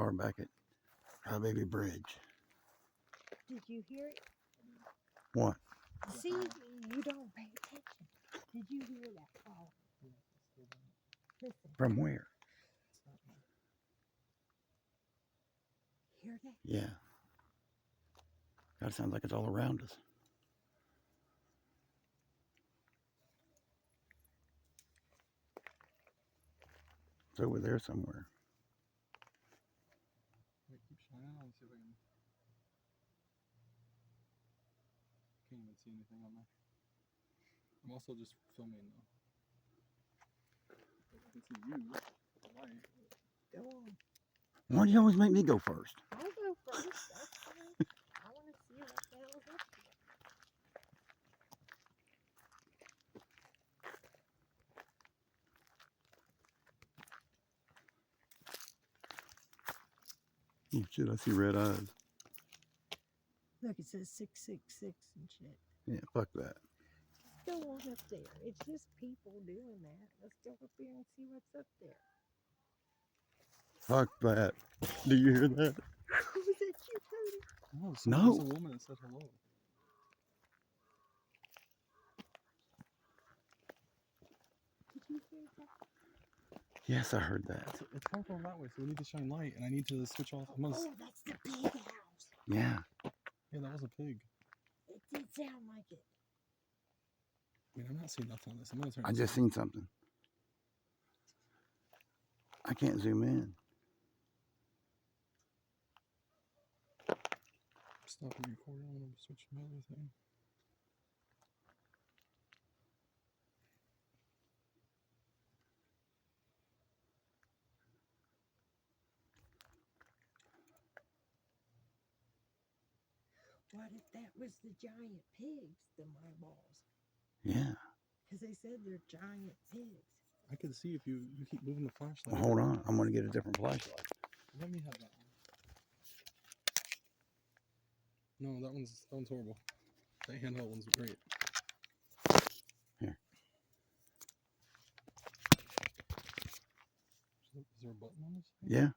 are back at Crybabybridge. Did you hear it? What? See, you don't pay attention. Did you hear that call? Listen. From where? Hear that? Yeah. That sounds like it's all around us. It's over there somewhere. Wait, keep shining. I'll see if I can. Can't even see anything on there. I'm also just filming though. I can see you. The light. Go on. Why do you always make me go first? I'll go first. That's fine. I want to see what the hell is up there. Oh shit, I see red eyes. Look, it says 666 and shit. Yeah, fuck that. Go on up there. It's just people doing that. Let's go up there and see what's up there. Fuck that. Do you hear that? Was that you, Cody? No, No. There's a woman that said hello. Did you hear that? Yes, I heard that. It's far from that way, so we need to shine light, and I need to switch off. I'm gonna Oh, that's the pig house. Yeah. Yeah, that was a pig. It did sound like it. I mean, I'm not seeing nothing on this. I'm gonna turn. I just seen something. I can't zoom in. Stop the recording. I'm gonna switch my other thing. What if that was the giant pigs, the eyeballs? Yeah. Because they said they're giant pigs. I can see if you keep moving the flashlight. Well, hold on. I'm going to get a different flashlight. Let me have that one. No, that one's horrible. That handheld one's great. Here. Is there a button on this thing? Yeah.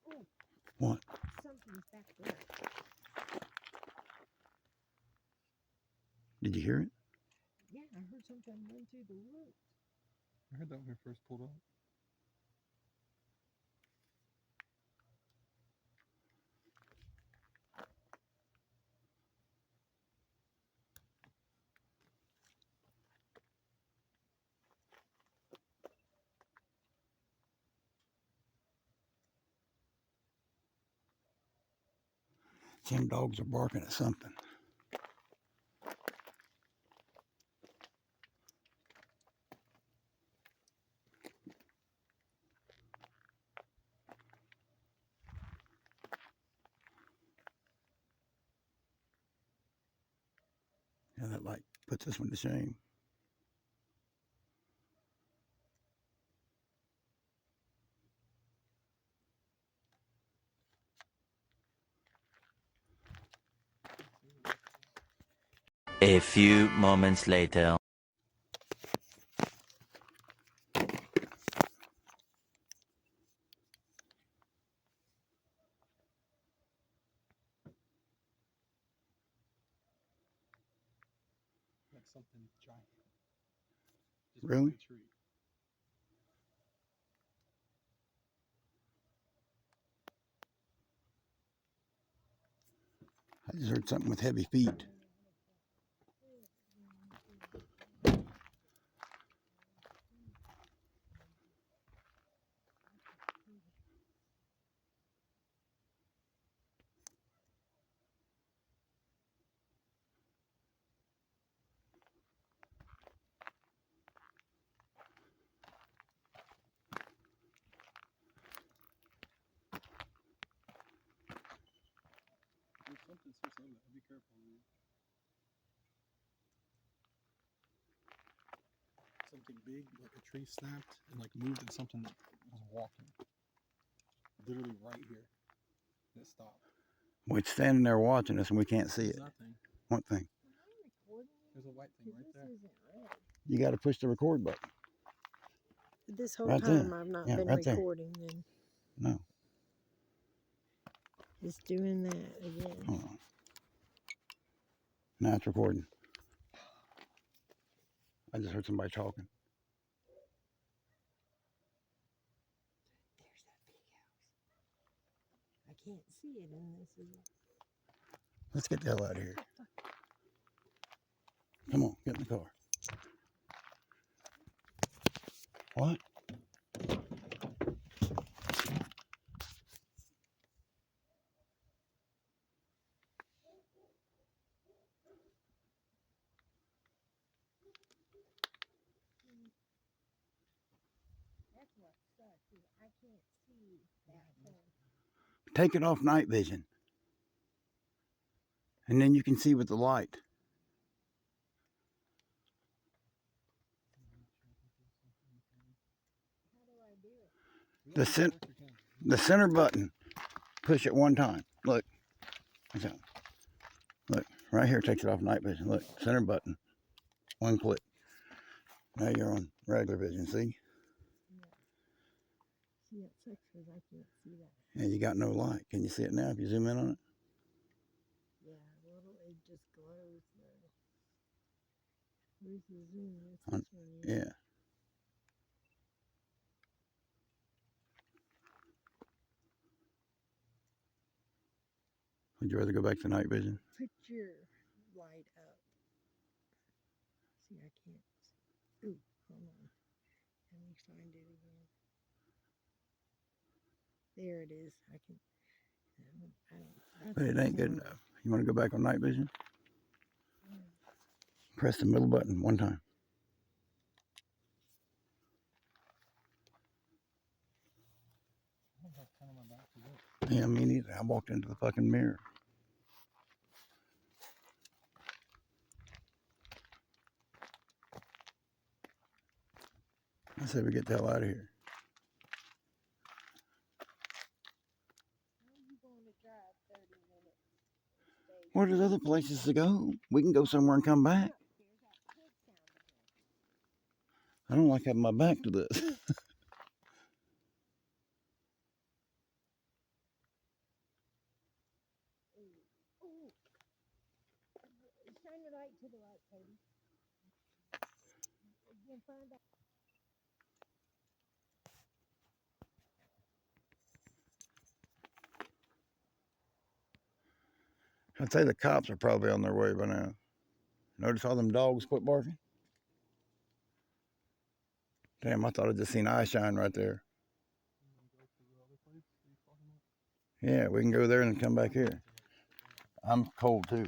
Oh, What? something's back there. Did you hear it? Yeah, I heard something run through the woods. I heard that when we first pulled up. Some dogs are barking at something. Yeah, that light puts this one to shame. A few moments later. Like something giant. Just Really? a tree. I just heard something with heavy feet. There's something seriously on that. Be careful. Man. Something big, like a tree snapped and like moved, and something was walking. Literally right here. And it stopped. Well, it's standing there watching us and we can't see What's it. that thing? What thing? Am I recording? There's a white thing right This there. isn't red. You got to push the record button. This whole Right time there. I've not Yeah, been right there. recording. Then No. it's doing that again. Hold on. Now it's recording. I just heard somebody talking. There's that big house. I can't see it in this. Let's get the hell out of here. Come on, get in the car. What? That's what sucks is I can't see that thing. Take it off night vision. And then you can see with the light. How do I do it? The center button. Push it one time. Look. Look, right here takes it off night vision. Look, center button. One click. Now you're on regular vision, see? See, it sucks because I can't see that. And you got no light. Can you see it now if you zoom in on it? Yeah, well, it just glows though. Where's the zoom? It's On- this one, yeah. Yeah. Would you rather go back to night vision? Put your light up. See, I can't. Ooh, hold on. Let me find it again. There it is. I can. But it ain't good enough. You want to go back on night vision? Press the middle button one time. I don't have time on my back to look. Yeah, me neither. I walked into the fucking mirror. I said we get the hell out of here. How are you going to drive 30 minutes? Stay Well, there's other places to go. We can go somewhere and come back. Look, there's that pig sound again. I don't like having my back to this. Ooh. Shine your light to the right, Cody. Again, find out. I'd say the cops are probably on their way by now. Notice all them dogs quit barking? Damn, I thought I just seen eye shine right there. Yeah, we can go there and come back here. I'm cold too.